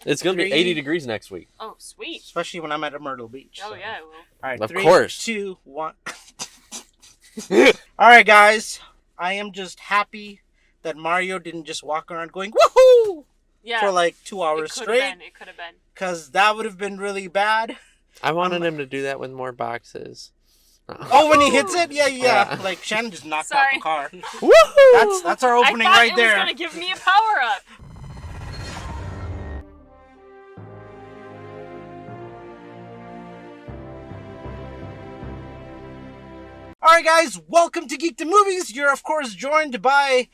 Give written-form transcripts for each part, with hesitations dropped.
It's going to be 80 degrees next week. Oh, sweet. Especially when I'm at Myrtle Beach. Oh, so. yeah, it will. All right, Of 3, course. 2, 1. All right, guys. I am just happy that Mario didn't just walk around going, woohoo! Yeah. For like 2 hours straight. It could have been. Because that would have been really bad. I wanted him to do that with more boxes. Oh, when he hits it? Yeah. Yeah. Like, Shannon just knocked out the car. Woohoo! That's our opening right there. I thought it was going to give me a power-up. Alright guys, welcome to Geek to Movies. You're of course joined by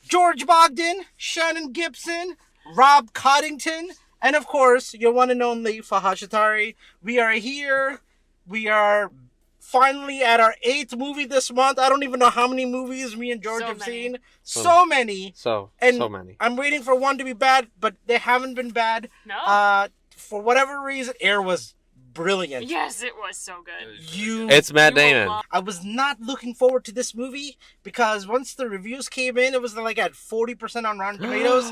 George Bogdan, Shannon Gibson, Rob Coddington, and of course, your one and only Fahash Atari. We are here. We are finally at our 8th movie this month. I don't even know how many movies me and George have seen. So many. So many. I'm waiting for one to be bad, but they haven't been bad. No. For whatever reason, Air was brilliant. Yes, it was so good. It's Matt Damon. I was not looking forward to this movie because once the reviews came in, it was like at 40% on Rotten Tomatoes.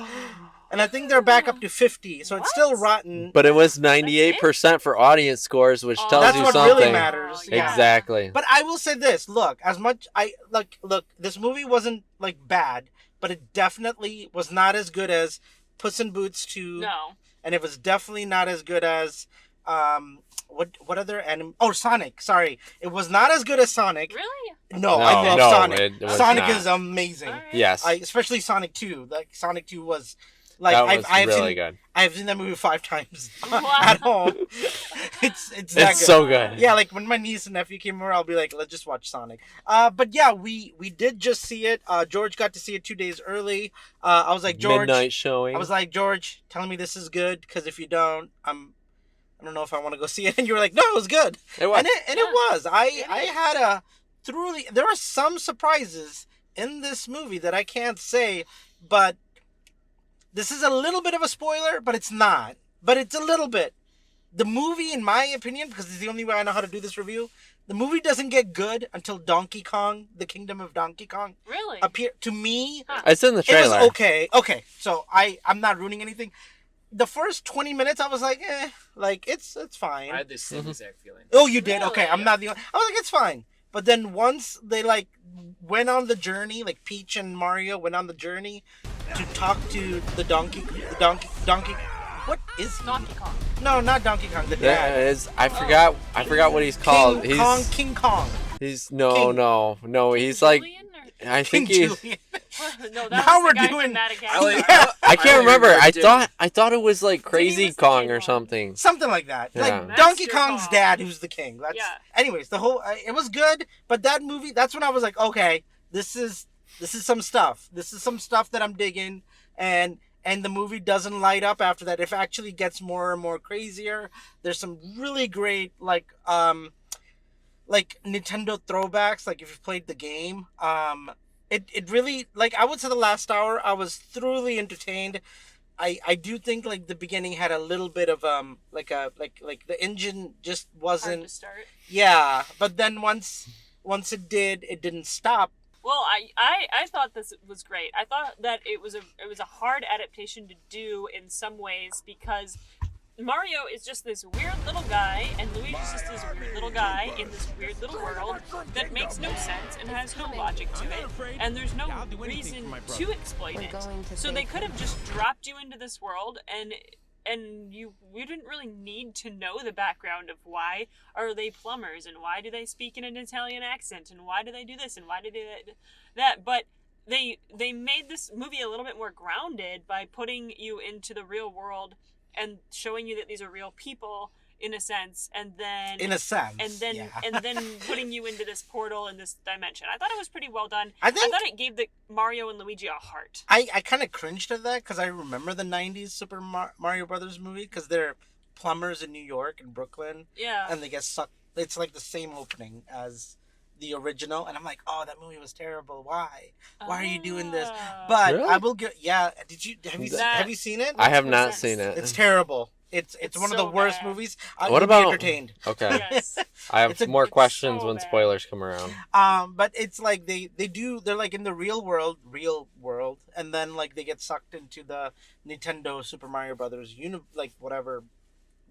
And I think they're back up to 50, so it's still rotten. But it was 98% for audience scores, which tells That's you what something. really matters. Yeah. Exactly. But I will say this, look, look, this movie wasn't like bad, but it definitely was not as good as Puss in Boots 2. No. And it was definitely not as good as what other anime? Oh, Sonic. Sorry, it was not as good as Sonic. Really? No, I love Sonic. It was Sonic not. is amazing. Right. Yes. Especially Sonic 2. Like Sonic 2 was like that was I've really seen, good. I've seen that movie 5 times Wow. at home. It's that good. It's so good. Yeah, like when my niece and nephew came over, I'll be like, let's just watch Sonic. But yeah, we did just see it. George got to see it 2 days early. I was like, George. Midnight showing. I was like, George, tell me this is good, because if you don't, I don't know if I want to go see it. And you were like, no, it was good. It was. And it was. I had a truly, there are some surprises in this movie that I can't say, but this is a little bit of a spoiler, but it's not. But it's a little bit. The movie, in my opinion, because it's the only way I know how to do this review, the movie doesn't get good until Donkey Kong, the Kingdom of Donkey Kong, Really? appear. To me, It's in the it trailer. was okay. Okay, so I'm not ruining anything. The first 20 minutes, I was like, like it's fine. I had the same exact feeling. Oh, you did? Really? Okay, I'm not the only... I was like, it's fine. But then once they, like, went on the journey, like Peach and Mario went on the journey to talk to the donkey... What is he? Donkey Kong. No, not Donkey Kong, the That dad. is, I forgot what he's called. King Kong. He's King. no, he's like, Julian or... I King think he's, Julian. No, that Now was we're the guy doing- from Madagascar. I can't remember. I didn't. thought it was like Crazy was the Kong king or one. something. Something like that. Yeah. Like Master Donkey Kong's Kong. dad, who's the king. That's... Yeah. Anyways, the whole... it was good, but that movie, that's when I was like, okay, this is some stuff. This is some stuff that I'm digging, and the movie doesn't light up after that. It actually gets more and more crazier. There's some really great, like Nintendo throwbacks, like if you played the game. It really, like, I would say the last hour, I was thoroughly entertained. I do think, like, the beginning had a little bit of, like the engine just Hard wasn't... to start. Yeah, but then once it didn't stop. Well, I thought this was great. I thought that it was a hard adaptation to do in some ways because Mario is just this weird little guy and Luigi's just this weird little guy in this weird little world that makes no sense and has no logic to it, and there's no reason to explain it. So they could have just dropped you into this world and you didn't really need to know the background of why are they plumbers and why do they speak in an Italian accent and why do they do this and why do they do that. But they made this movie a little bit more grounded by putting you into the real world and showing you that these are real people in a sense, and then putting you into this portal in this dimension. I thought it was pretty well done. I thought it gave the Mario and Luigi a heart. I kind of cringed at that because I remember the 90s Super Mario Brothers movie because they're plumbers in New York and Brooklyn. Yeah. And they get sucked. It's like the same opening as the original. And I'm like, oh, that movie was terrible. Why? Why are you doing this? But Really? I will get... Yeah. Have you seen it? I have not seen it. It's terrible. It's It's one of so the worst bad. movies. What You'll be about- entertained? Okay. Yes. I have It's a- more it's questions so when bad. spoilers come around. But it's like they're like in the real world, and then like they get sucked into the Nintendo Super Mario Brothers like whatever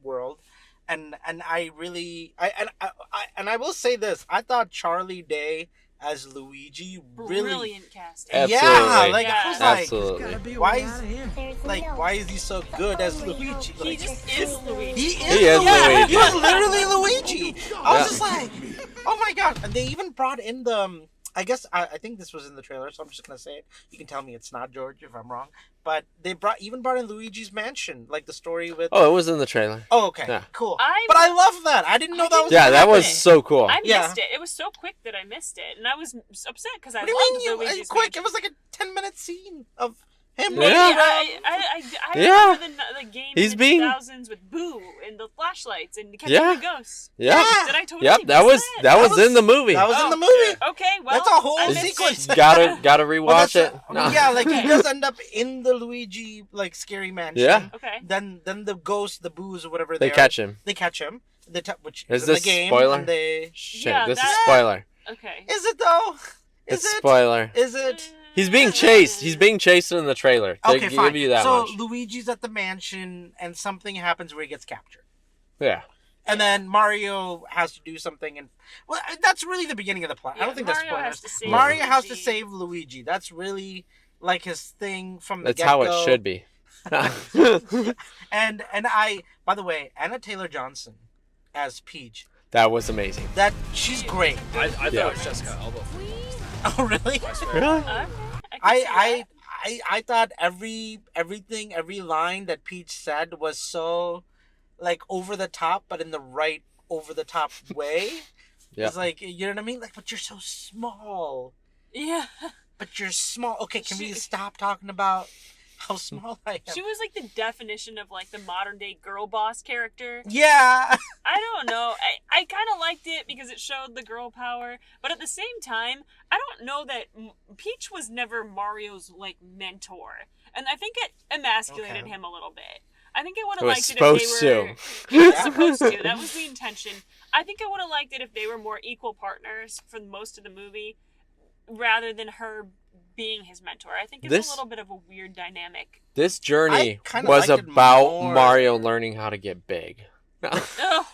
world, and I really I will say this: I thought Charlie Day as Luigi really. Brilliant casting. Absolutely. Yeah, like Yeah. I was like, Absolutely. why is he so good as Luigi? He Like, just is Luigi. he is He is Luigi. Luigi. He was literally Luigi. I was Yeah. just like, oh my god! And they even brought in the. I guess I think this was in the trailer, so I'm just gonna say it. You can tell me it's not, George, if I'm wrong. But they brought in Luigi's Mansion, like the story with. Oh, it was in the trailer. Oh, okay, Yeah. cool. I- But I love that. I didn't know that was. Yeah, gonna that was happen. so cool. I Yeah. missed it. It was so quick that I missed it, and I was upset because I What do you loved mean you Luigi's quick? Mansion. It was like a 10-minute scene of him. Yeah. Maybe running I Yeah. remember the game He's in the being- 2000s with Boo and the flashlights and catching Yeah. the ghosts. Yeah. Did I totally Yep, that miss was that was in the movie. That was in Oh, the movie. Okay, well, That's a whole I missed sequence. it. gotta rewatch Well, that's- it. No. Yeah, like he does end up in the Luigi like scary mansion. Yeah. Okay. Then the ghosts, the boos or whatever They are, catch him. They catch him. Which Is in the this game. spoiler? And they... Shit, Yeah, this is that- spoiler. Okay. Is it though? Is It's it? spoiler. Is it? He's being chased. He's being chased in the trailer. They Okay, give fine. you that so much. Luigi's at the mansion, and something happens where he gets captured. Yeah. And then Mario has to do something, and well, that's really the beginning of the plot. I Yeah, don't think that's Mario spoilers. has to save Mario has to Luigi. save Luigi. That's really like his thing from the That's how it get-go. should be. And I, by the way, Anna Taylor-Johnson as Peach. That was amazing. That she's great. I thought Yeah. it was Jessica Alba. Oh really? I swear. Really? Okay, I can see I thought every line that Peach said was so like over the top, but in the right over the top way. Yeah. It's like, you know what I mean? Like, but you're so small. that. Yeah. But you're small. Okay, can we She- stop talking about how small I am? She was like the definition of like the modern day girl boss character. Yeah. I don't know. I kind of liked it because it showed the girl power, but at the same time, I don't know that Peach was never Mario's like mentor, and I think it emasculated Okay. him a little bit. I think I would It have was liked it if supposed they were. to. It was supposed to. That was the intention. I think I would have liked it if they were more equal partners for most of the movie, rather than her being his mentor. I think it's This- a little bit of a weird dynamic. This journey I kinda was liked it about more. Mario learning how to get big. Oh.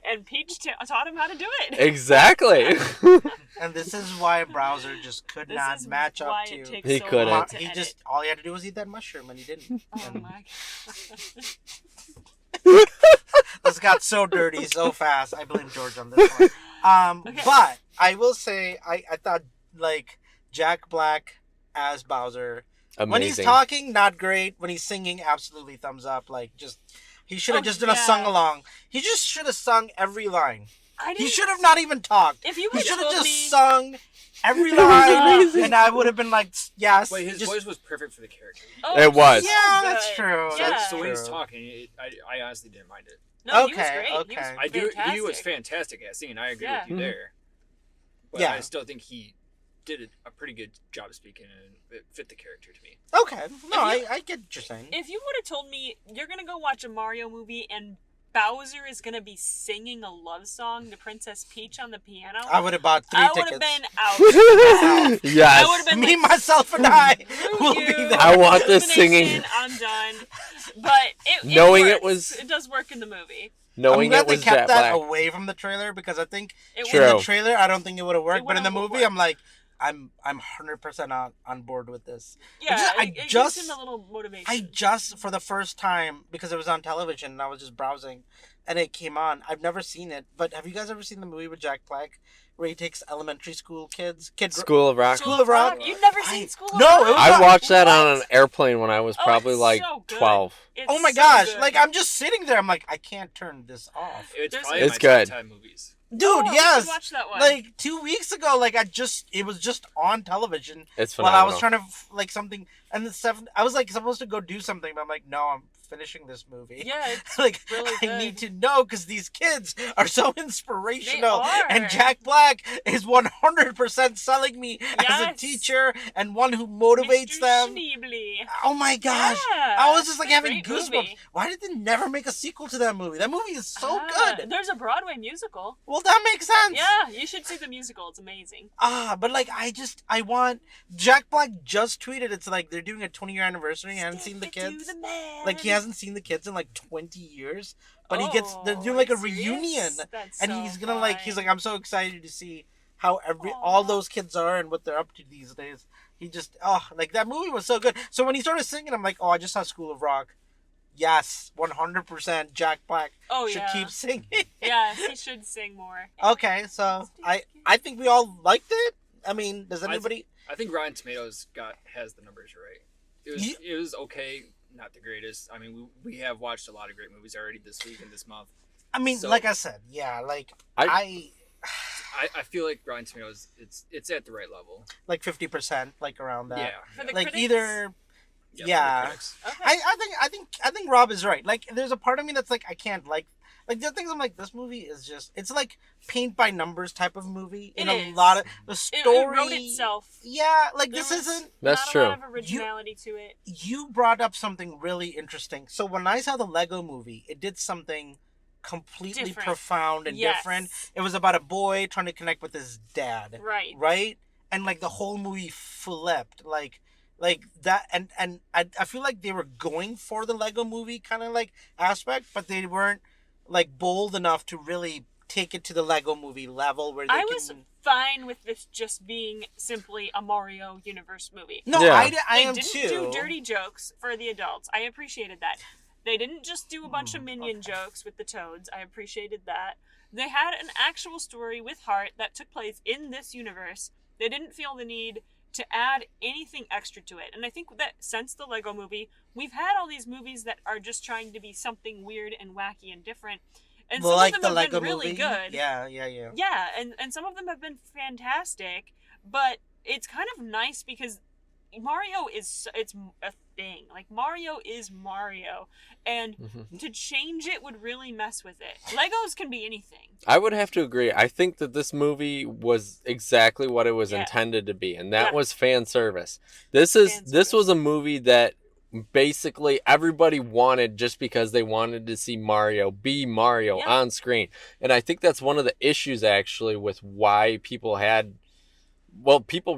And Peach taught him how to do it. Exactly. And this is why Browser just could This not is match why up to. it takes He so couldn't. long to He edit. just all he had to do was eat that mushroom, and he didn't. Oh And my this got so dirty so fast. I blame George on this one. Okay. But I will say I thought like Jack Black as Bowser. When he's Amazing. talking, not great. When he's singing, absolutely thumbs up. Like just he should have Oh, just done a yeah. sung along. He just should have sung every line. I He didn't- should have not even talked. If you He would should have have told just me, sung every It was line, amazing. and I would have been like, yes. Wait, his just- voice was perfect for the character. oh, It was. Yeah, so that's good. true. Yeah. That's So when he's true. talking, I honestly didn't mind it. No, he was Okay, great. He was okay. I do. fantastic. He was fantastic at singing. I agree Yeah. with you Mhm. there. But Yeah. I still think he did a pretty good job of speaking, and it fit the character to me. Okay, no, If you- I get what you're saying. If you would have told me you're gonna go watch a Mario movie and Bowser is gonna be singing a love song to Princess Peach on the piano, I would have bought 3 I would tickets. have been out. I Yes. would have been Me, like, myself, and I "Screw will you, be there. I want this elimination, singing. I'm done. But Knowing it works. was- it does work in the movie. I'm Knowing glad it was they kept Jack that Black. away from the trailer because I think It True. in worked. the trailer I don't think it would have worked, It but in the would've movie worked. I'm like I'm 100% on board with this. Yeah, I it gives just- him a little motivation. I just for the first time because it was on television and I was just browsing and it came on. I've never seen it, but have you guys ever seen the movie with Jack Black where he takes elementary school kids? School of Rock. School of Rock? You've never I- seen School of no, Rock? it was I not- watched that on What? an airplane when I was Oh, probably it's like so good. 12. It's Oh my so gosh! good. Like I'm just sitting there. I'm like, I can't turn this off, It's There's- probably It's my good. top 10 movies. dude. Oh, we should yes, watch that one. like 2 weeks ago. Like it was just on television It's while phenomenal. I was trying to like something And the seventh, I was like supposed to go do something, but I'm like, no, I'm finishing this movie. Yeah, it's like really I good. need to know because these kids are so inspirational, are. and Jack Black is 100% selling me as a Yes. teacher and one who motivates Mr. them. Schneebly. Oh my gosh. Yeah, I was just like it's a having great goosebumps. movie. Why did they never make a sequel to that movie? That movie is so Ah, good. There's a Broadway musical. Well, that makes sense. Yeah, you should see the musical. It's amazing. But like I want Jack Black just tweeted it's like they're doing a 20-year anniversary. I haven't seen the Stick it to kids. the man. Like he hasn't seen the kids in like 20 years. But they're doing like a reunion. That's And so he's gonna like he's fun. like I'm so excited to see how all those kids are and what they're up to these days. He just like that movie was so good. So when he started singing, I'm like, I just saw School of Rock. Yes, 100% Jack Black should keep singing. Yeah, he should sing more. Okay, so I think we all liked it. I mean, does anybody? I think Rotten Tomatoes has the numbers right. It was okay, not the greatest. I mean, we have watched a lot of great movies already this week and this month. I mean, So- like I said, yeah, like I I feel like Rotten Tomatoes it's at the right level. like 50%, like around that. Yeah. For the Like critics? either. for Yeah. the critics. Okay. I think Rob is right. Like, there's a part of me that's like, I can't like the other things. I'm like, this movie is just, it's like paint by numbers type of movie. It In a is. lot of the It story. wrote itself. Yeah, like There this was isn't. That's not true. a lot of originality to it. You brought up something really interesting. So when I saw the Lego movie, it did something completely Different. profound and Yes. different. It was about a boy trying to connect with his dad. Right. Right? And like the whole movie flipped. Like that, and I feel like they were going for the Lego movie kind of like aspect, but they weren't like bold enough to really take it to the Lego movie level where they I can. was fine with this just being simply a Mario universe movie. No, Yeah. I They am didn't too. do dirty jokes for the adults. I appreciated that. They didn't just do a bunch of minion okay. jokes with the Toads. I appreciated that. They had an actual story with heart that took place in this universe. They didn't feel the need to add anything extra to it. And I think that since the Lego movie, we've had all these movies that are just trying to be something weird and wacky and different. And some like of the them have Lego been really movie. good. Yeah. Yeah, and some of them have been fantastic, but it's kind of nice because Mario it's a thing. Like Mario is Mario, and to change it would really mess with it. Legos can be anything. I would have to agree. I think that this movie was exactly what it was Yeah. intended to be, and that Yeah. was fan service. Fan This was a movie that basically everybody wanted just because they wanted to see Mario be Mario Yeah. on screen. And I think that's one of the issues actually with why people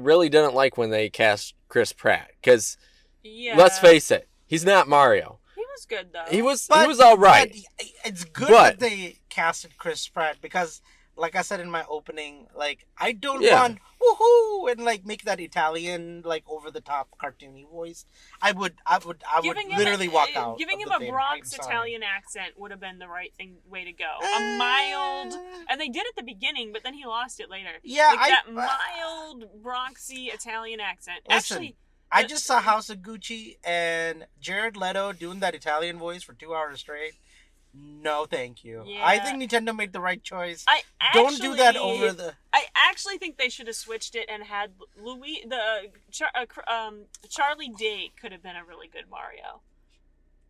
really didn't like when they cast Chris Pratt, because Yeah. let's face it, he's not Mario. He was good though. He was all right. But it's good But- that they casted Chris Pratt because, like I said in my opening, like I don't Yeah. want woohoo and like make that Italian like over the top cartoony voice. I would Giving him literally walk out. Giving of him the a theater. Bronx I'm sorry. Italian accent would have been the right way to go. A mild, and they did at the beginning, but then he lost it later. Yeah, like that mild Bronxy Italian accent. Listen, Actually, I just saw House of Gucci and Jared Leto doing that Italian voice for 2 hours straight. No, thank you. Yeah. I think Nintendo made the right choice. I Don't do that over the. I actually think they should have switched it and had Charlie Day could have been a really good Mario.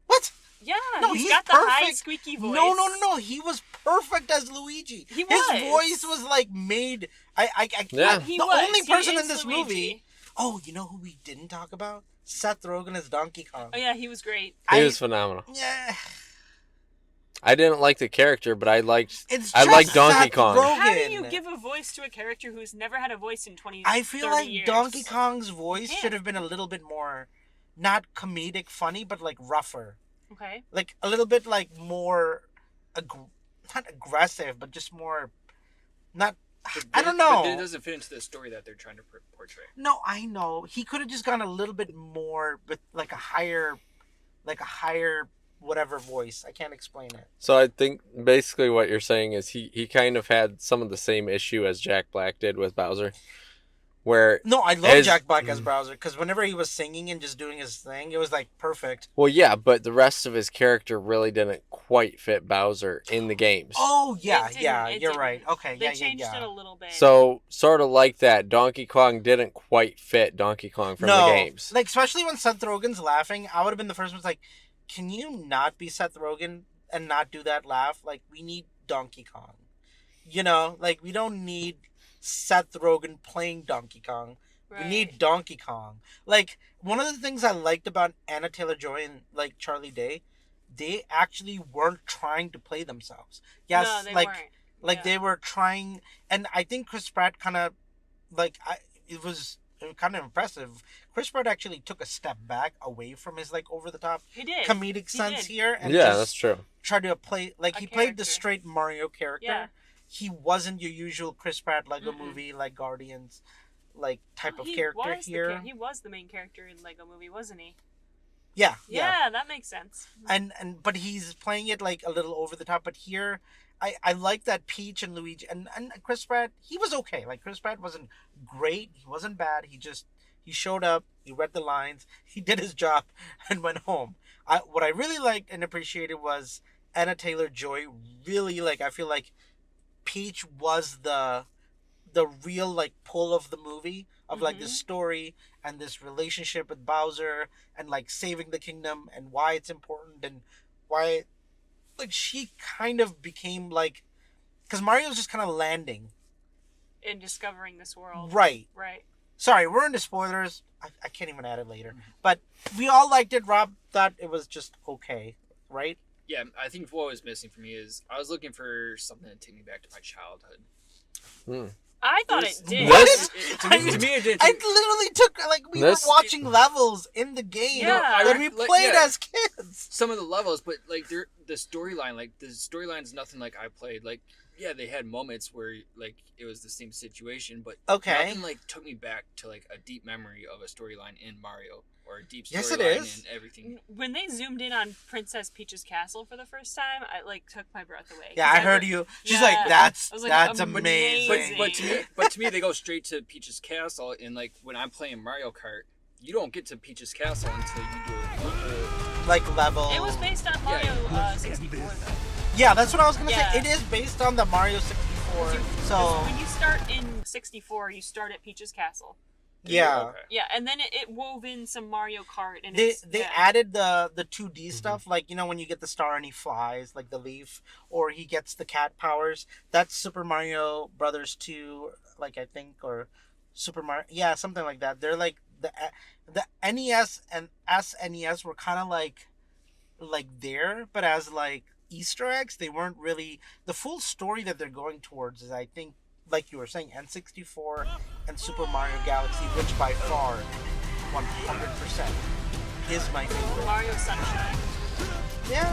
What? Yeah, No, he's he's got the perfect. high squeaky voice. No. He was perfect as Luigi. He His was. voice was like made. Yeah. He the was. only He person is in this Luigi. movie. Oh, you know who we didn't talk about? Seth Rogen as Donkey Kong. Oh yeah, he was great. He was phenomenal. Yeah. I didn't like the character, but I liked I like Donkey Kong. How do you give a voice to a character who's never had a voice in 20, I feel 30 like years? Donkey Kong's voice can't. should have been a little bit more, not comedic, funny, but like rougher. Okay. Like a little bit like more, not aggressive, but just more, not. I don't know. But it doesn't fit into the story that they're trying to portray. No, I know. He could have just gone a little bit more with like a higher whatever voice. I can't explain it. So I think basically what you're saying is he kind of had some of the same issue as Jack Black did with Bowser. where No, I love As- Jack Black as Bowser because whenever he was singing and just doing his thing, it was like perfect. well, yeah, but the rest of his character really didn't quite fit Bowser in the games. Oh yeah, It yeah, didn't, it you're didn't. right. Okay, They yeah, changed yeah, it yeah. a little bit. So sort of like that, Donkey Kong didn't quite fit Donkey Kong from No, the games. like especially when Seth Rogen's laughing, I would have been the first one. Like, can you not be Seth Rogen and not do that laugh? Like, we need Donkey Kong. You know, like we don't need Seth Rogen playing Donkey Kong. Right. We need Donkey Kong. Like, one of the things I liked about Anna Taylor-Joy and like Charlie Day, they actually weren't trying to play themselves. Yes, no, they like weren't. like Yeah. they were trying, and I think Chris Pratt kind of like it was kind of impressive. Chris Pratt actually took a step back away from his like over the top He did. comedic He sense did. here, and Yeah, just that's true. tried to play like A he played the character. straight Mario character. Yeah. He wasn't your usual Chris Pratt Lego Mm-mm. movie like Guardians like type of He character was here. he was the main character in Lego Movie, wasn't he? Yeah, Yeah, that makes sense. and but he's playing it like a little over the top. But here, I like that Peach and Luigi and Chris Pratt. He was okay. Like Chris Pratt wasn't great. He wasn't bad. He showed up. He read the lines. He did his job and went home. What I really liked and appreciated was Anna Taylor-Joy. Really like I feel like Peach was the real like pull of the movie of like this Mhm. story and this relationship with Bowser and like saving the kingdom and why it's important and why like she kind of became like because Mario's just kind of landing In discovering this world. right. Right. Sorry, we're into spoilers. I can't even add it later, but we all liked it. Rob thought it was just okay, right? Yeah, I think what was missing for me is I was looking for something to take me back to my childhood. I thought This- it did. What? To me, it did. I literally took like we This- were watching levels in the game Yeah. that we Like, played yeah. as kids. Some of the levels, but like the storyline's nothing like I played. Like, yeah, they had moments where like it was the same situation, but Okay. nothing like took me back to like a deep memory of a storyline in Mario or a deep Yes, it storyline is. in everything. When they zoomed in on Princess Peach's castle for the first time, I like took my breath away. Yeah, 'Cause I heard was- you. She's Yeah. like, that's I was like, that's amazing. amazing. But to me, they go straight to Peach's castle, and like when I'm playing Mario Kart, you don't get to Peach's castle until you do a whole. like level. It was based on Mario 64 though. Yeah, that's what I was gonna Yeah. say. It is based on the Mario 64. 'Cause So when you start in 64, you start at Peach's castle. yeah, Okay. Yeah, and then it wove in some Mario Kart and they yeah. added the 2D stuff, like you know when you get the star and he flies, like the leaf, or he gets the cat powers. That's Super Mario Brothers 2, like I think, or Super Mario, yeah, something like that. They're like the NES and SNES were kind of like there, but as like Easter eggs, they weren't really the full story that they're going towards. Is I think like you were saying, N64 and Super Mario Galaxy, which by far 100% is my favorite. Mario Sunshine. Yeah,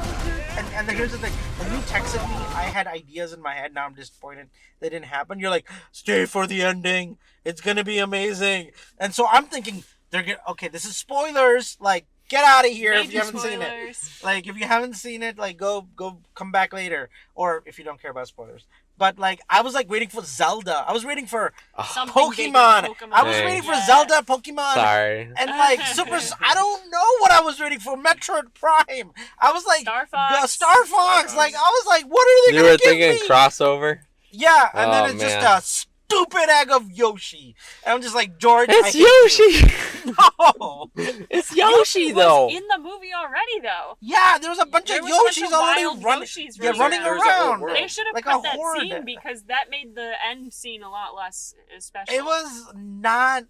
and then here's the thing: when you texted me, I had ideas in my head. Now I'm disappointed they didn't happen. You're like, stay for the ending. It's gonna be amazing. And so I'm thinking they're gonna. Okay, this is spoilers. Like, get out of here if Major you haven't seen it. spoilers. Like, if you haven't seen it, like, go come back later, or if you don't care about spoilers. But like, I was like waiting for Zelda. I was waiting for Something big with Pokemon. I was Hey. waiting for Yeah. Zelda, Pokemon. Sorry. And like Super, I don't know what I was waiting for. Metroid Prime. I was like Star Fox. Star Fox. Like I was like, what are they You gonna were give thinking me? crossover? Yeah, and then Oh, it's man. just a stupid egg of Yoshi. And I'm just like, George, I It's hate you. Yoshi. No. It's Yoshi was though. in the movie already though. Yeah, there was a bunch There of was a bunch Yoshis of already wild running. Yoshis Yeah, running running around. There was a whole around. world. They should have Like cut a that horde. scene because that made the end scene a lot less special. It was not.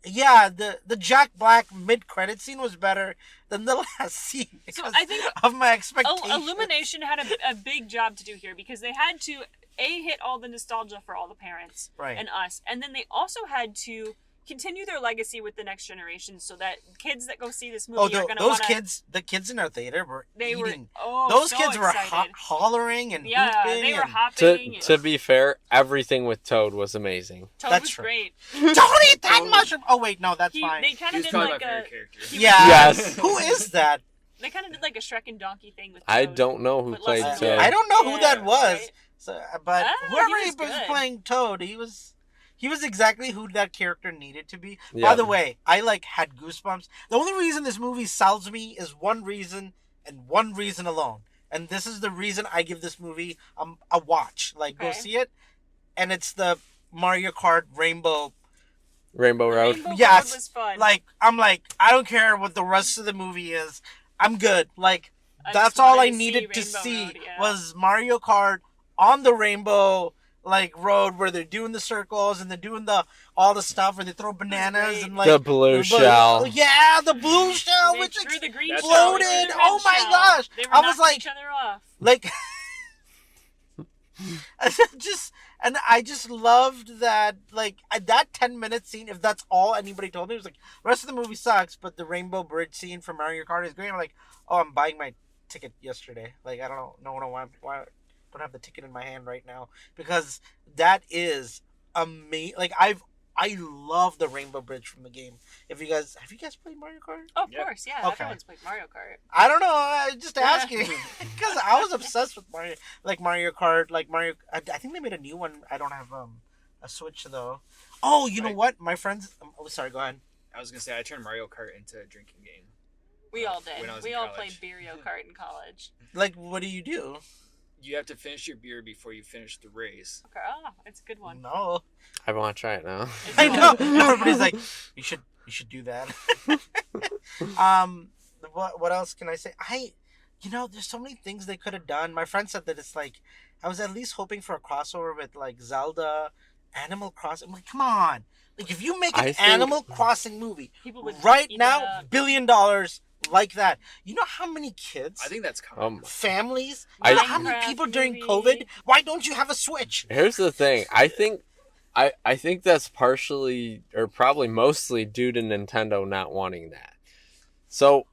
Yeah, the Jack Black mid credit scene was better than the last scene because I think of my expectations. Illumination had a big job to do here because they had to hit all the nostalgia for all the parents Right. and us, and then they also had to continue their legacy with the next generation so that kids that go see this movie Oh, are going to those want kids, the kids in our theater were they were eating. those Those kids were excited. hollering and Yeah, hooping. they were and... hopping. To be fair, everything with Toad was amazing. Toad That's was true. great. Don't eat that mushroom! Oh wait, no, that's They fine. kind He of was did probably like my a favorite character. Yeah. Yes. Who is that? they kind of did like a Shrek and Donkey thing with I Toad. don't know who But played less Toad. I don't know who Yeah, that was. right? So, but Ah, whoever he he was was good. playing Toad, he He was exactly who that character needed to be. Yeah. By the way, I had goosebumps. The only reason this movie sells me is one reason and one reason alone. And this is the reason I give this movie a watch. Go Okay. see it. And it's the Mario Kart Rainbow. Rainbow Road. Rainbow Yes. Road was fun. I don't care what the rest of the movie is. I'm good. I That's just all wanted I to needed to Rainbow see Road, yeah. was Mario Kart on the rainbow road where they're doing the circles and they're doing all the stuff where they throw bananas great. and The blue shell. Yeah, the blue shell They which threw the green That's shell exploded. into the red Oh my shell. gosh. They were I was knocking like- each other off. I just loved that that 10-minute scene. If that's all anybody told me, it was the rest of the movie sucks, but the Rainbow Bridge scene from Mario Kart is great. I'm like, oh, I'm buying my ticket yesterday. I don't know why I don't have the ticket in my hand right now, because that is amazing. I love the Rainbow Bridge from the game. Have you guys played Mario Kart? Oh, of Yeah. course, yeah. Okay. Everyone's played Mario Kart. I don't know. I just asking because I was obsessed with Mario Kart. I think they made a new one. I don't have a Switch though. Oh, you know Right. what? My friends. Oh, sorry. Go ahead. I was gonna say I turned Mario Kart into a drinking game. We all did. When I was We in all college. played Mario Kart in college. What do you do? You have to finish your beer before you finish the race. Okay. Oh, it's a good one. No, I want to try it now. It's I fun. know. Everybody's like, you should do that. What else can I say? There's so many things they could have done. My friend said that it's I was at least hoping for a crossover with Zelda, Animal Crossing. I'm like, come on. If you make I an think- Animal Crossing movie People would right eat now, it up. $1 billion like that. You know how many kids, I think that's common. families, I- you know how many Minecraft people during movie. COVID? Why don't you have a Switch? Here's the thing. I think that's partially or probably mostly due to Nintendo not wanting that. So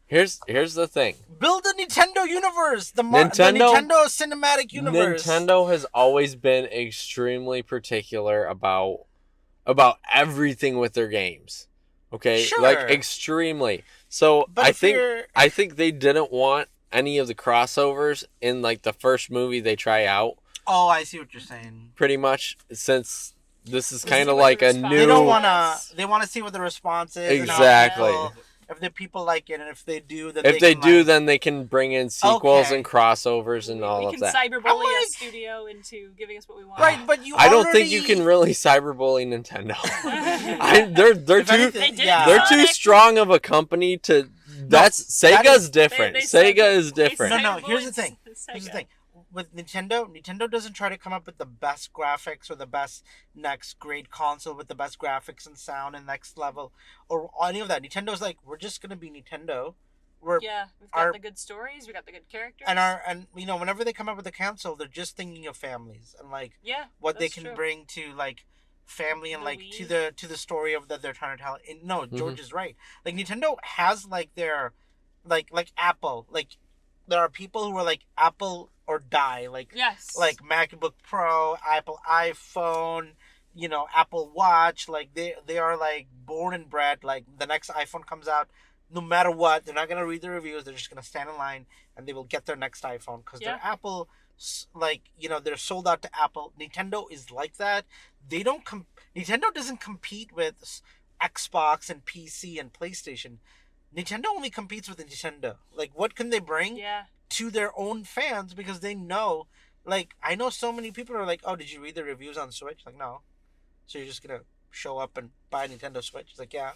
here's the thing. Build a Nintendo universe, the Nintendo- Nintendo cinematic universe. Nintendo has always been extremely particular about everything with their games. Okay? Sure. Extremely. So But if you're- I think they didn't want any of the crossovers in the first movie they try out, Oh, I see what you're saying. pretty much, since this is See kind of what like the a response new They don't want Yes. to. They want to see what the response is. and how Exactly. if the people like it, and if they do, then if they can, do, then they can bring in sequels Okay. and crossovers and all we of can that. cyberbully I'm a like- studio into giving us what we want. right. But you. I don't think you already- can really cyberbully Nintendo. they're If too anything, They did yeah. they're too Sonic. strong of a company to. That's that Sega's is- different. They said- Sega is they different. No, here's the cyberbullied thing. Here's the Sega. thing. With Nintendo doesn't try to come up with the best graphics or the best next great console with the best graphics and sound and next level or any of that. Nintendo's like, we're just gonna be Nintendo. We're Yeah, we've got Our- the good stories. We got the good characters. and whenever they come up with a console, they're just thinking of families and yeah, what they that's can true. bring to family and The to the story of that they're trying to tell. And no, Mm-hmm. George is right. Nintendo has their Apple. There are people who are Apple or die. Yes. MacBook Pro, Apple iPhone, Apple Watch. They are born and bred. The next iPhone comes out, no matter what, they're not gonna read the reviews. They're just gonna stand in line and they will get their next iPhone because Yeah. they're Apple. They're sold out to Apple. Nintendo is like that. They don't. Nintendo doesn't compete with Xbox and PC and PlayStation. Nintendo only competes with Nintendo. What can they bring yeah. to their own fans because they know, I know so many people are like, oh, did you read the reviews on Switch? No. So you're just gonna show up and buy a Nintendo Switch? It's yeah.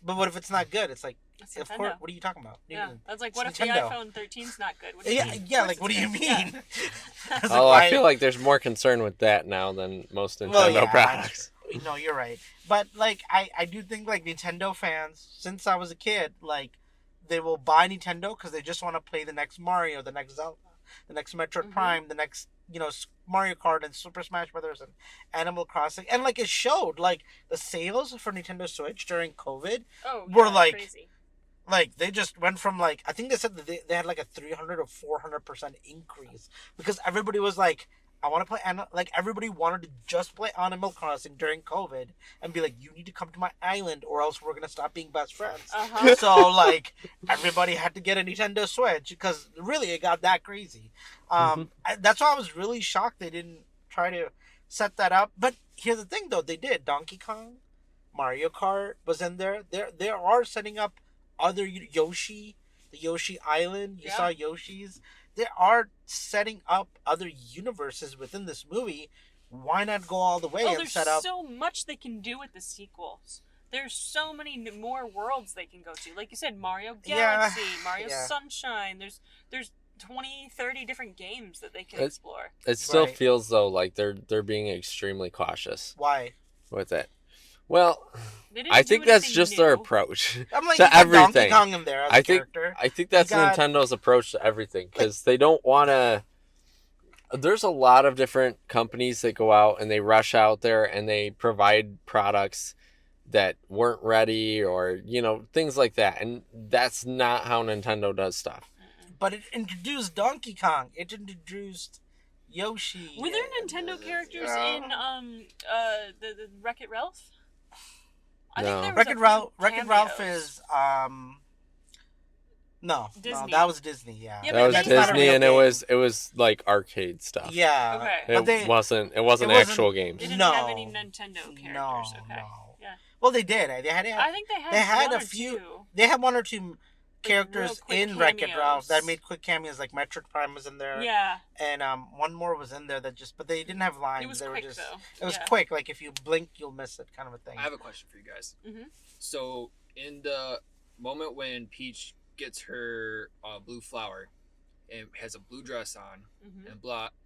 But what if it's not good? It's It's of Nintendo. course. What are you talking about? What do you Yeah, mean? that's what It's if Nintendo. the iPhone 13's not good? What do you Yeah, mean? yeah. Of course What do you it's good. mean? Yeah. It's Oh, why- I feel like there's more concern with that now than most Nintendo Well, yeah, products. No, you're right. But I do think Nintendo fans, since I was a kid, they will buy Nintendo because they just want to play the next Mario, the next Zelda, the next Metroid Mhm. Prime, the next Mario Kart and Super Smash Brothers and Animal Crossing, and it showed the sales for Nintendo Switch during COVID. Oh, We're yeah, crazy. They just went from I think they said that they had a 300 or 400% increase because everybody was I want to play everybody wanted to just play Animal Crossing during COVID and be you need to come to my island or else we're gonna stop being best friends. Uh-huh. So everybody had to get a Nintendo Switch because really it got that crazy. That's why I was really shocked they didn't try to set that up. But here's the thing though, they did Donkey Kong, Mario Kart was in there. They are setting up other Yoshi, the Yoshi Island. You saw Yoshi's. They are setting up other universes within this movie. Why not go all the way and set up? There's so much they can do with the sequels. There's so many more worlds they can go to. Like you said, Mario Galaxy, Mario Sunshine. There's 20, 30 different games that they can explore. It still feels though like they're being extremely cautious. Why? With it. Well, I think that's just their approach I'm like, to everything. Donkey Kong in there as a character. I think that's Nintendo's approach to everything because they don't want to. There's a lot of different companies that go out and they rush out there and they provide products that weren't ready or things like that, and that's not how Nintendo does stuff. But it introduced Donkey Kong. It introduced Yoshi. Were there Nintendo characters in the Wreck-It Ralph? I think there was Wreck-It Ralph is no, that was Disney. Yeah, that was Disney, and it was like arcade stuff. Yeah, it wasn't actual games. They didn't have any Nintendo characters. No. Well, they did. I think they had a few. Two. They had one or two characters in Wreck-It Ralph that made quick cameos. Like Metroid Prime was in there. Yeah. And one more was in there but they didn't have lines. It was they quick were just, though. It was quick. Like if you blink, you'll miss it, kind of a thing. I have a question for you guys. Mm-hmm. So in the moment when Peach gets her blue flower and has a blue dress on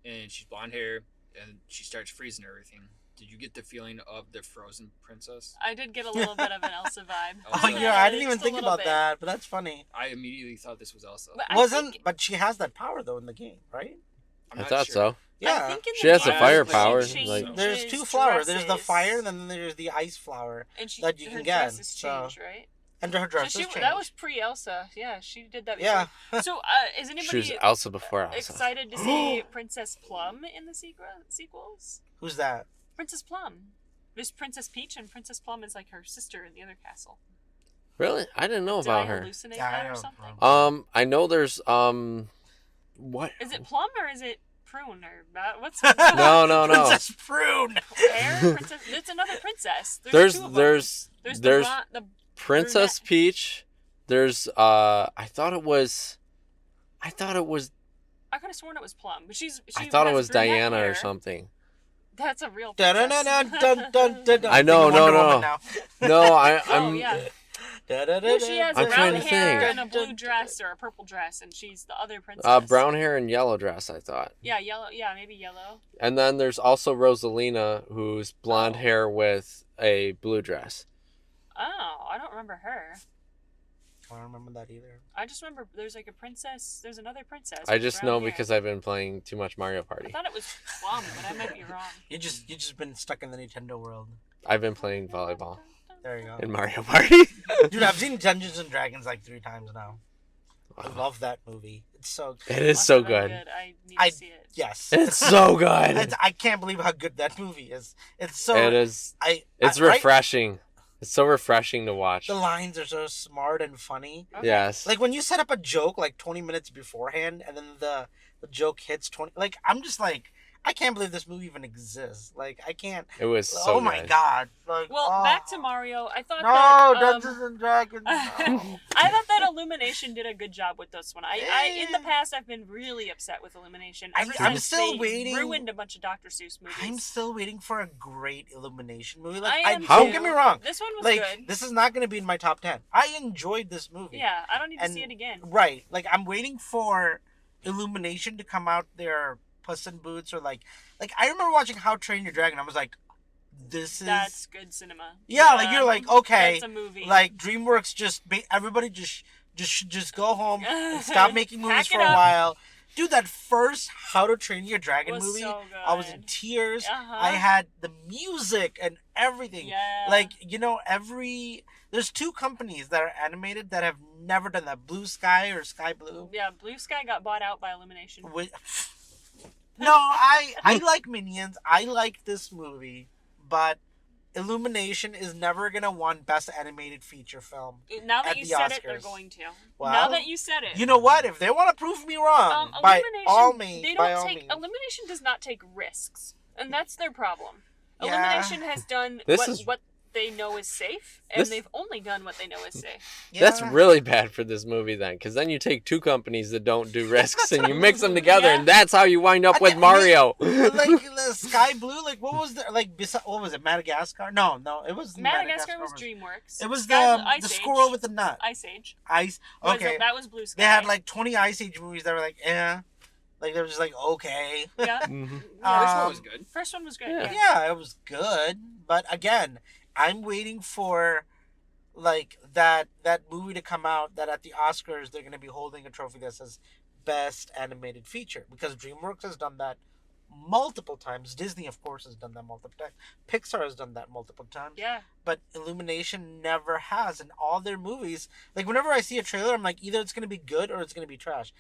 and she's blonde hair and she starts freezing everything. Did you get the feeling of the Frozen princess? I did get a little bit of an Elsa vibe. Oh yeah, I didn't even think about that, but that's funny. I immediately thought this was Elsa. But she has that power though in the game, right? I thought so. Yeah, she has the fire power. Like there's two flowers. There's the fire, and then there's the ice flower that you can get. Dress is changed, right? And her dress is changed. That was pre-Elsa. Yeah, she did that before. Yeah. So, is anybody she was Elsa before Elsa. excited to see Princess Plum in the sequels? Who's that? Princess Plum. There's Princess Peach, and Princess Plum is like her sister in the other castle. Really? I didn't know about her. Hallucinate that or something? I know there's what? Is it Plum or is it Prune or what's? No. Princess Prune. Princess. It's another princess. There's the Princess brunette. Peach. There's I thought it was. I could have sworn it was Plum, but I thought it was Diana hair. or something. That's a real I know, no. I'm. Yeah. No, she has I'm brown trying to hair think. and a blue dress or a purple dress, and she's the other princess. Brown hair and yellow dress, I thought. Yeah, yellow. Yeah, maybe yellow. And then there's also Rosalina, who's blonde hair with a blue dress. Oh, I don't remember her. I don't remember that either. I just remember there's like a princess. There's another princess. I just know hair. because I've been playing too much Mario I Party. thought it was Plum, but I might be wrong. You just been stuck in the Nintendo world. I've been playing volleyball There you go. in Mario Party. Dude, I've seen Dungeons and Dragons like 3 times now. I love that movie. It's so good. It is so good. I need to see it. Yes. It's so good. I can't believe how good that movie is. It's so. It is. It's refreshing. It's so refreshing to watch. The lines are so smart and funny. Okay. Yes. Like when you set up a joke like 20 minutes beforehand, and then the joke hits 20. Like I'm just like, I can't believe this movie even exists. Like I can't. It was so Oh my good. god. Like, Well, back to Mario. I thought Dungeons and Dragons. No. I thought that Illumination did a good job with this one. I in the past I've been really upset with Illumination. Ever I'm since still they waiting. ruined a bunch of Dr. Seuss movies. I'm still waiting for a great Illumination movie. I am don't too. get me wrong. This one was Like good. this is not going to be in my top 10. I enjoyed this movie. Yeah, I don't need to see it again. Right. Like I'm waiting for Illumination to come out their Puss in Boots or like I remember watching How to Train Your Dragon. I was like, that's good cinema. Yeah, like you're like, okay, that's a movie. Like DreamWorks everybody just go home and stop making movies for a while. Dude, that first How to Train Your Dragon movie, so good. I was in tears. Uh-huh. I had the music and everything. Yeah. Like, there's 2 companies that are animated that have never done that. Blue Sky or Sky Blue. Yeah, Blue Sky got bought out by Illumination. No, I like Minions. I like this movie, but Illumination is never gonna win Best Animated Feature Film. Now that at you the said Oscars. it, they're going to. Well, now that you said it. You know what? If they want to prove me wrong, by all means, they by don't all take means. Illumination does not take risks, and that's their problem. Yeah. Illumination has done This is- what they know is safe, and This- they've only done what they know is safe. That's Yeah. really bad for this movie then, because then you take two companies that don't do risks and you mix them together, Yeah. and that's how you wind up I with mean- Mario. Like the Sky Blue, like what was the what was it? Madagascar? No, it was Madagascar was DreamWorks. It was Sky Blue- the Ice Age. squirrel with the nut. Ice Age. Ice. Okay. That was Blue Sky. They had like 20 Ice Age movies that were like, like they were just like okay. Yeah. Mhm. First one Um, was good. First one was great. Yeah. Yeah. Yeah, it was good, but again, I'm waiting for like that movie to come out that at the Oscars they're going to be holding a trophy that says best animated feature, because DreamWorks has done that multiple times. Disney of course has done that multiple times. Pixar has done that multiple times. Yeah. But Illumination never has in all their movies. Like whenever I see a trailer, I'm like either it's going to be good or it's going to be trash.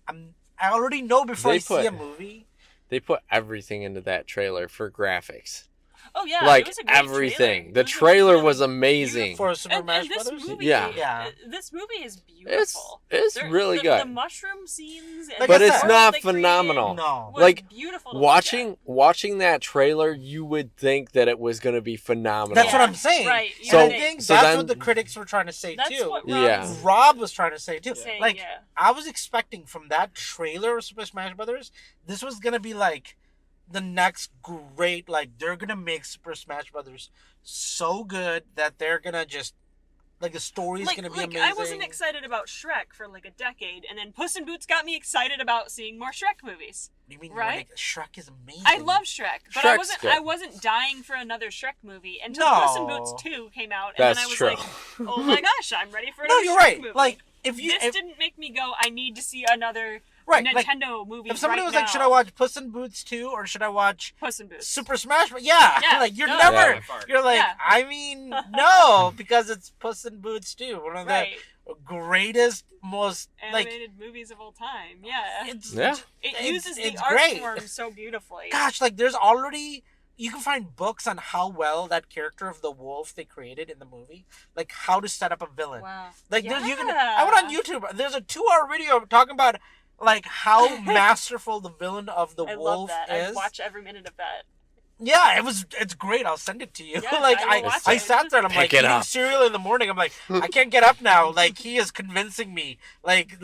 I already know before They I see put- a movie. They put everything into that trailer for graphics. Oh yeah. Like it was a great everything. Trailer. The It was a trailer really was amazing. For Super and Smash this Brothers? movie, Yeah. this movie is It's beautiful. really the, good. The mushroom scenes, and Like But I it's said- not they created phenomenal. No. was Like, beautiful to look at. Watching that trailer, you would think that it was going to be phenomenal. That's what Yeah. I'm saying. Right. And So- I think so that's then- what the critics were trying to say That's too. what Yeah. Rob was trying to say too. saying, Like yeah. I was expecting from that trailer of Super Smash Brothers, this was gonna be like the next great. Like they're gonna make Super Smash Brothers so good that they're gonna just like the story's Like, gonna be like amazing. I wasn't excited about Shrek for like a decade, and then Puss in Boots got me excited about seeing more Shrek movies. What do you mean? right? Like, Shrek is amazing. I love Shrek, but Shrek's good. I wasn't dying for another Shrek movie until No. Puss in Boots 2 came out, and then I That's was true. like, oh my gosh, I'm ready for No, another you're Shrek right. movie. Like if you this didn't make me go, I need to see another right, like Nintendo movie. if somebody right was like, now. should I watch Puss in Boots 2 or should I watch Puss in Boots? Super Smash Bros? Yeah, Yeah, like you're no. never. Yeah, by far. You're like, Yeah. I mean, no, because it's Puss in Boots 2, one of Right. the greatest, most like. Animated movies of all time. Yeah. It's, Yeah. It uses the it's art great. form so beautifully. Gosh, like there's already you can find books on how well that character of the wolf they created in the movie, like how to set up a villain. Wow. Like there's you can. Yeah. I went on YouTube. There's a 2-hour video talking about like how masterful the villain of the I love wolf that. is. I watch every minute of that. Yeah, it's great. I'll send it to you. Yes, like I will watch I it. sat there and I'm Pick like it eating up. cereal in the morning. I'm like, I can't get up now. Like he is convincing me. Like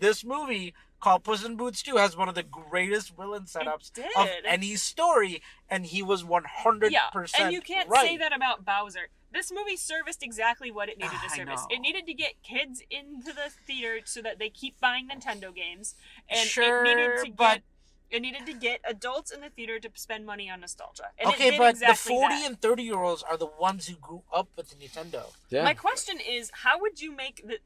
this movie called Puss in Boots 2 has one of the greatest villain setups did. of any story, and he was 100% Yeah, and you can't right. say that about Bowser. This movie serviced exactly what it needed to I service. know. It needed to get kids into the theater so that they keep buying Nintendo games, and Sure, it needed to get adults in the theater to spend money on nostalgia. And it okay, did but exactly the 40 that. and 30-year-olds are the ones who grew up with the Nintendo. Yeah. My question is, how would you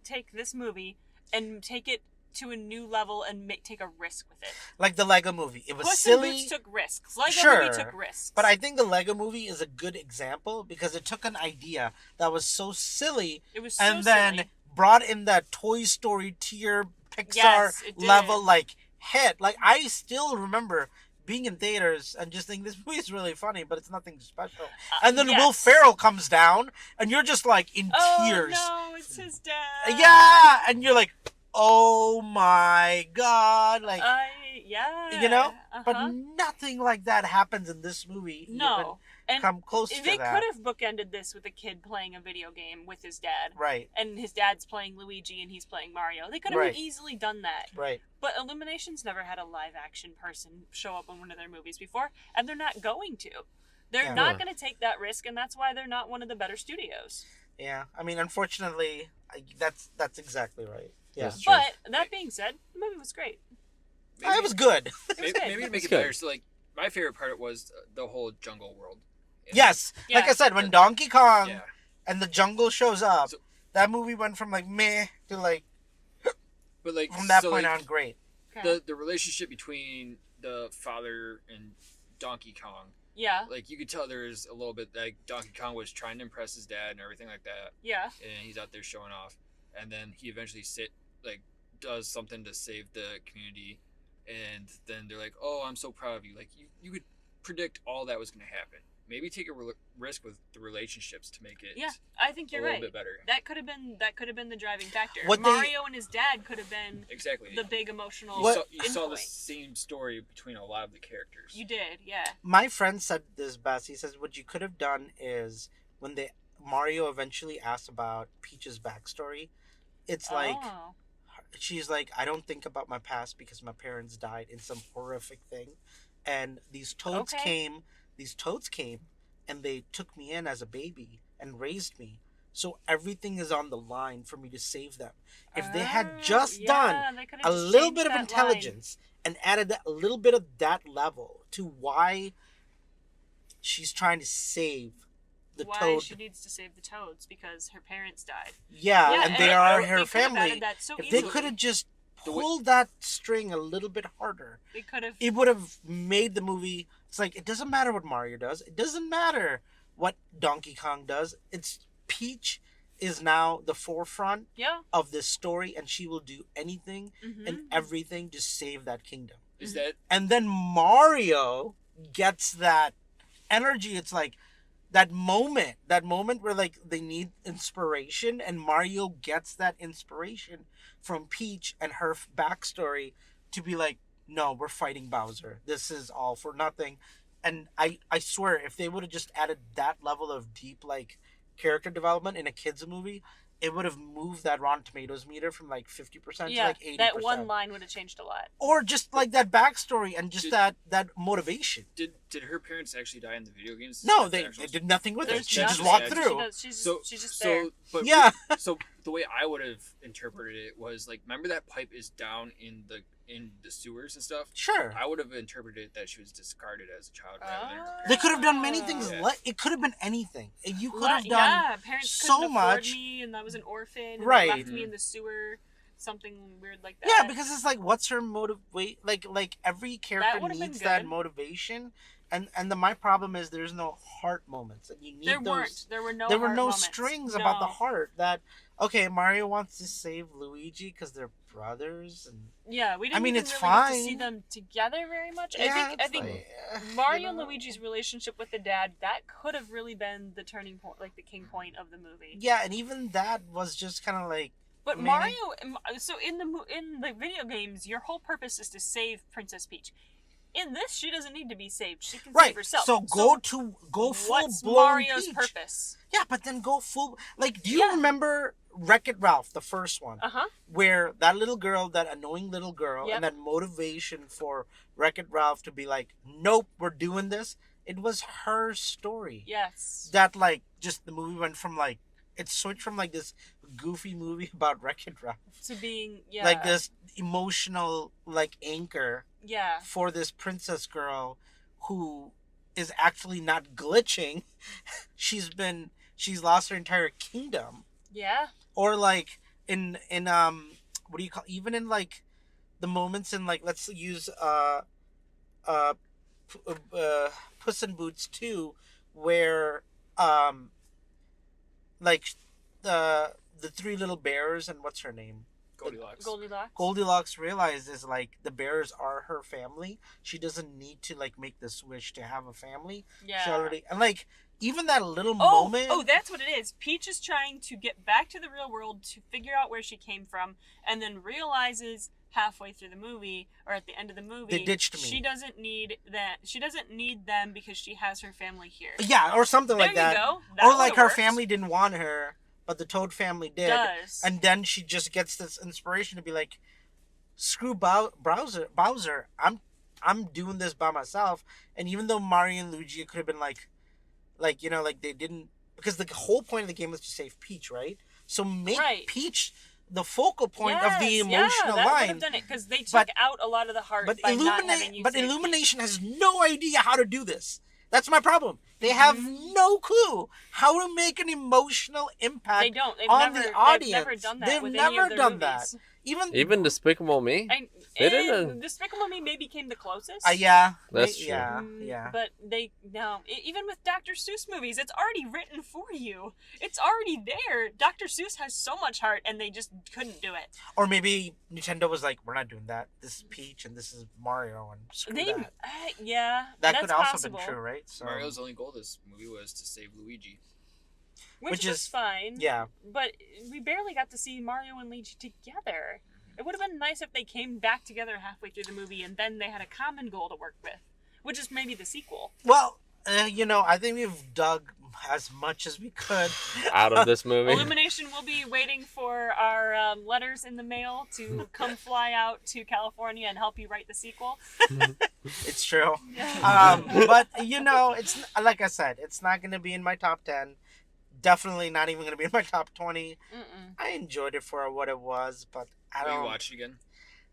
take this movie and take it to a new level and take a risk with it? Like the Lego movie. It was Puss silly. in Boots took risks. Lego Sure, movie took risks. But I think the Lego movie is a good example because it took an idea that was so silly it was so and then silly. brought in that Toy Story tier Pixar Yes, it did. level like hit. Like I still remember being in theaters and just thinking this movie is really funny, but it's nothing special. And then Will yes. Ferrell comes down and you're just like in Oh tears. no, it's his dad. Yeah, and you're like, oh my god, like Yeah. you know. Uh-huh. But nothing like that happens in this movie. no. even And come close to they that. could have bookended this with a kid playing a video game with his dad. Right, And his dad's playing Luigi and he's playing Mario. They could have Right. easily done that. right. But Illumination's never had a live action person show up in one of their movies before, and they're not going to. They're Yeah. not going to take that risk, and that's why they're not one of the better studios. Yeah, I mean, unfortunately, that's exactly right. Yeah, That's true. But that being said, the movie was great. it was good. It was Maybe, good. maybe to make It's it good. better, so like my favorite part was the whole jungle world. And- Yes, like Yeah. I said, when Donkey Kong Yeah. and the jungle shows up, So- that movie went from like meh to like But like from that so, point like, on, great. Okay. the relationship between the father and Donkey Kong, Yeah, like you could tell there's a little bit like Donkey Kong was trying to impress his dad and everything like that, yeah. and he's out there showing off, and then he eventually does something to save the community, and then they're like, oh, I'm so proud of you. Like you could predict all that was going to happen. maybe take a risk with the relationships to make it Yeah, I think you're a little right. bit better. That could have been the driving factor. What Mario and his dad could have been Exactly. the big emotional. You saw the endpoint. same story between a lot of the characters. You did, yeah. My friend said this best. He says what you could have done is when Mario eventually asked about Peach's backstory, it's like Oh. she's like, I don't think about my past because my parents died in some horrific thing, and these toads came and they took me in as a baby and raised me. So everything is on the line for me to save them. If they had just done they could have a just little changed bit of that intelligence and added a little bit of that level to why she's trying to save the why toad. she needs to save the toads because her parents died. Yeah, and they are they her could have family. added that so If they easily. could have just pulled that string a little bit harder, They could have. it would have made the movie. It's like, it doesn't matter what Mario does. It doesn't matter what Donkey Kong does. It's Peach is now the forefront Yeah. of this story, and she will do anything Mm-hmm. and everything to save that kingdom. Is that And then Mario gets that energy. It's like that moment where like they need inspiration, and Mario gets that inspiration from Peach and her backstory to be like, no, we're fighting Bowser. This is all for nothing. And I swear, if they would have just added that level of deep like character development in a kids movie, it would have moved that Rotten Tomatoes meter from like 50% to Yeah, like 80%. that one line would have changed a lot. Or just like that backstory and just that motivation. did her parents actually die in the video games? No, That's they actual- did nothing with it. There's She just nothing. walked She through. She's just there. But Yeah. So the way I would have interpreted it was like, remember that pipe is down in the sewers and stuff. Sure. I would have interpreted it that she was discarded as a child rather than her parents. They could have done many things. Yeah. It could have been anything. You could have done Yeah, parents so couldn't afford much. me, and I was an orphan. And Right. They left me in the sewer. Something weird like that. Yeah, because it's like, what's her motivate? Like every character would've been needs that good. motivation, and my problem is there's no heart moments, and you need there those. weren't. There were no. There were heart no moments. strings about the No. heart. That okay, Mario wants to save Luigi because they're brothers, and Yeah, we didn't. mean, even it's really get to see fine. them together very much. yeah, I it's think like, Mario you and know. Luigi's relationship with the dad, that could have really been the turning point, like the king point of the movie. Yeah, and even that was just kind of like. But Maybe. Mario, so in the video games, your whole purpose is to save Princess Peach. In this, she doesn't need to be saved. She can Right. save herself. So go full what's blown Mario's Peach. purpose? Yeah, but then go full. Like, do you Yeah. remember Wreck-It Ralph, the first one, Uh huh. where that little girl, that annoying little girl, Yep. and that motivation for Wreck-It Ralph to be like, nope, we're doing this. It was her story. Yes. That like just the movie went from like it switched from like this goofy movie about Wreck-It Ralph, To being like this emotional like anchor Yeah. for this princess girl who is actually not glitching. she's lost her entire kingdom. Yeah. Or like in what do you call, even in like the moments in like, let's use Puss in Boots 2, where like the three little bears and what's her name, Goldilocks. Goldilocks realizes like the bears are her family. She doesn't need to like make this wish to have a family. Yeah. She already, and like even that little Oh, moment. oh, that's what it is. Peach is trying to get back to the real world to figure out where she came from, and then realizes halfway through the movie, or at the end of the movie, They ditched me. She doesn't need that. She doesn't need them because she has her family here. Yeah, or something There like you that. go. That Or like would've her worked. family didn't want her, but the Toad family did. Does. And then she just gets this inspiration to be like, screw Bowser. I'm doing this by myself. And even though Mario and Luigi could have been like you know, like they didn't, because the whole point of the game was to save Peach, right? So make Right. Peach the focal point of the Yes, emotional that line. would have done it because they took But- out a lot of the heart by not having you. save Peach. Illumination has no idea how to do this. That's my problem. They have no clue how to make an emotional impact They don't. They've on never, the audience. They've never done that They've with never any of their done movies. that. Even Despicable Me. They didn't. Despicable Me maybe came the closest. Yeah. That's true. Yeah. But even with Dr. Seuss movies, it's already written for you. It's already there. Dr. Seuss has so much heart, and they just couldn't do it. Or maybe Nintendo was like, we're not doing that. This is Peach and this is Mario, and screw that. Yeah, That that's could also possible. been true, right? So, Mario's only goal this movie was to save Luigi. Which is is fine. yeah. But we barely got to see Mario and Luigi together. It would have been nice if they came back together halfway through the movie and then they had a common goal to work with, which is maybe the sequel. Well, I think we've dug as much as we could Out of this movie. Illumination will be waiting for our letters in the mail to come fly out to California and help you write the sequel. It's true. But, it's like I said, it's not going to be in my top 10. Definitely not even going to be in my top 20. Mm-mm. I enjoyed it for what it was, but I Will don't... you watch it again?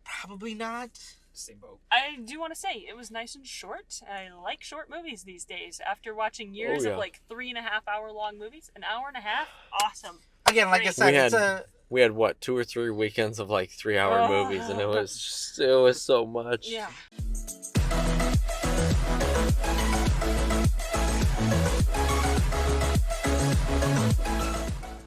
Probably not. Same boat. I do want to say, it was nice and short. I like short movies these days. After watching years of 3.5 hour long movies, an hour and a half, awesome. Again, like I said, we had 2 or 3 weekends of 3-hour movies, and it was so much. Yeah.